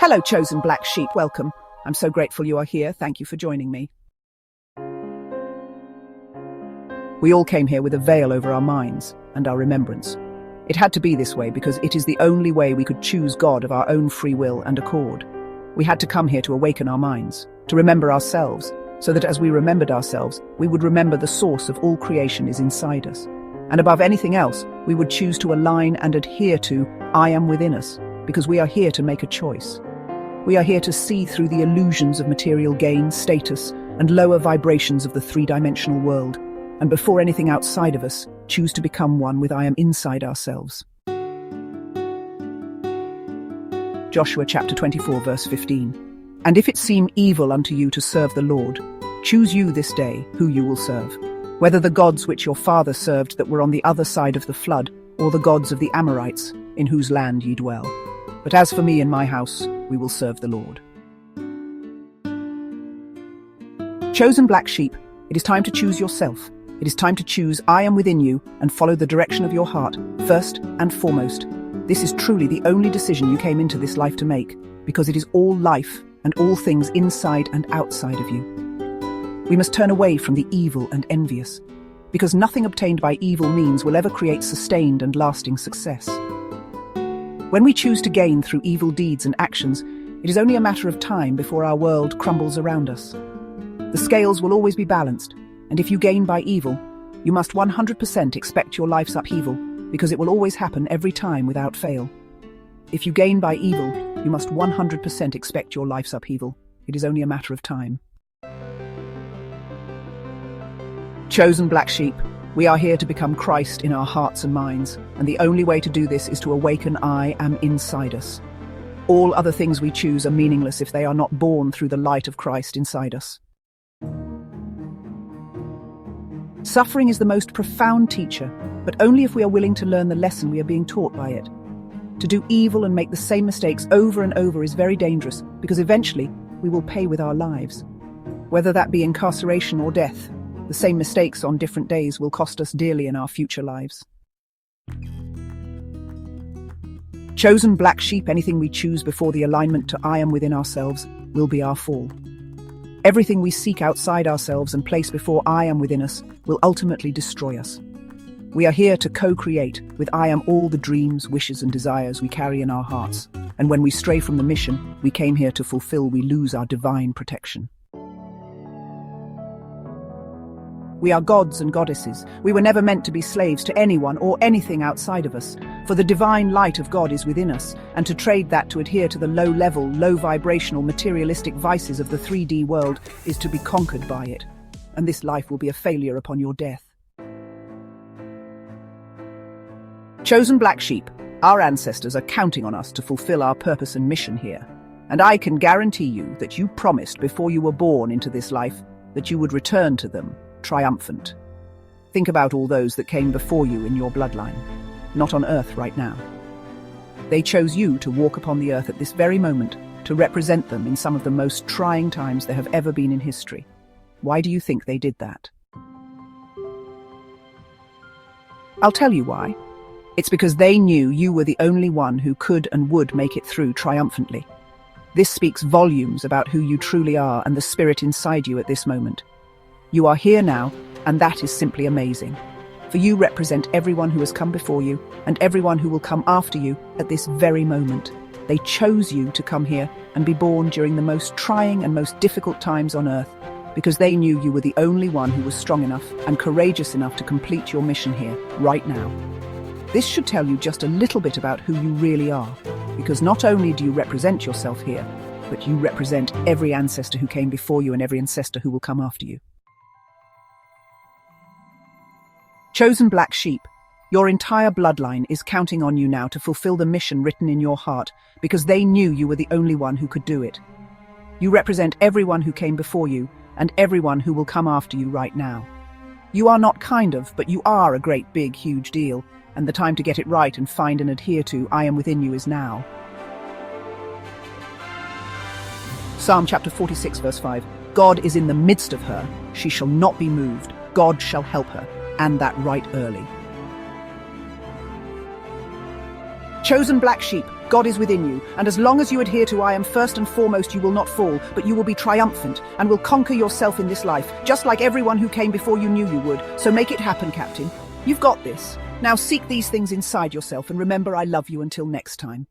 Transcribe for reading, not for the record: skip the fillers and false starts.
Hello, chosen black sheep. Welcome. I'm so grateful you are here. Thank you for joining me. We all came here with a veil over our minds and our remembrance. It had to be this way because it is the only way we could choose God of our own free will and accord. We had to come here to awaken our minds, to remember ourselves, so that as we remembered ourselves, we would remember the source of all creation is inside us. And above anything else, we would choose to align and adhere to I am within us, because we are here to make a choice. We are here to see through the illusions of material gain, status, and lower vibrations of the three-dimensional world, and before anything outside of us, choose to become one with I am inside ourselves. Joshua chapter 24, verse 15. And if it seem evil unto you to serve the Lord, choose you this day who you will serve, whether the gods which your father served that were on the other side of the flood, or the gods of the Amorites, in whose land ye dwell. But as for me and my house, we will serve the Lord. Chosen black sheep, it is time to choose yourself. It is time to choose I am within you and follow the direction of your heart, first and foremost. This is truly the only decision you came into this life to make, because it is all life and all things inside and outside of you. We must turn away from the evil and envious, because nothing obtained by evil means will ever create sustained and lasting success. When we choose to gain through evil deeds and actions, it is only a matter of time before our world crumbles around us. The scales will always be balanced, and if you gain by evil, you must 100% expect your life's upheaval, because it will always happen every time without fail. If you gain by evil, you must 100% expect your life's upheaval. It is only a matter of time. Chosen black sheep, we are here to become Christ in our hearts and minds, and the only way to do this is to awaken I am inside us. All other things we choose are meaningless if they are not born through the light of Christ inside us. Suffering is the most profound teacher, but only if we are willing to learn the lesson we are being taught by it. To do evil and make the same mistakes over and over is very dangerous, because eventually we will pay with our lives. Whether that be incarceration or death, the same mistakes on different days will cost us dearly in our future lives. Chosen black sheep, anything we choose before the alignment to I am within ourselves will be our fall. Everything we seek outside ourselves and place before I am within us will ultimately destroy us. We are here to co-create with I am all the dreams, wishes and desires we carry in our hearts. And when we stray from the mission we came here to fulfill, we lose our divine protection. We are gods and goddesses. We were never meant to be slaves to anyone or anything outside of us, for the divine light of God is within us, and to trade that to adhere to the low-level, low-vibrational, materialistic vices of the 3D world is to be conquered by it, and this life will be a failure upon your death. Chosen black sheep, our ancestors are counting on us to fulfill our purpose and mission here, and I can guarantee you that you promised before you were born into this life that you would return to them triumphant. Think about all those that came before you in your bloodline, not on earth right now. They chose you to walk upon the earth at this very moment, to represent them in some of the most trying times there have ever been in history. Why do you think they did that? I'll tell you why. It's because they knew you were the only one who could and would make it through triumphantly. This speaks volumes about who you truly are and the spirit inside you at this moment. You are here now, and that is simply amazing. For you represent everyone who has come before you, and everyone who will come after you at this very moment. They chose you to come here and be born during the most trying and most difficult times on earth, because they knew you were the only one who was strong enough and courageous enough to complete your mission here, right now. This should tell you just a little bit about who you really are, because not only do you represent yourself here, but you represent every ancestor who came before you and every ancestor who will come after you. Chosen black sheep, your entire bloodline is counting on you now to fulfill the mission written in your heart, because they knew you were the only one who could do it. You represent everyone who came before you and everyone who will come after you right now. You are not kind of, but you are a great big huge deal, and the time to get it right and find and adhere to I am within you is now. Psalm chapter 46 verse 5. God is in the midst of her, she shall not be moved, God shall help her, and that right early. Chosen black sheep, God is within you, and as long as you adhere to I am first and foremost, you will not fall, but you will be triumphant, and will conquer yourself in this life, just like everyone who came before you knew you would. So make it happen, Captain. You've got this. Now seek these things inside yourself, and remember I love you until next time.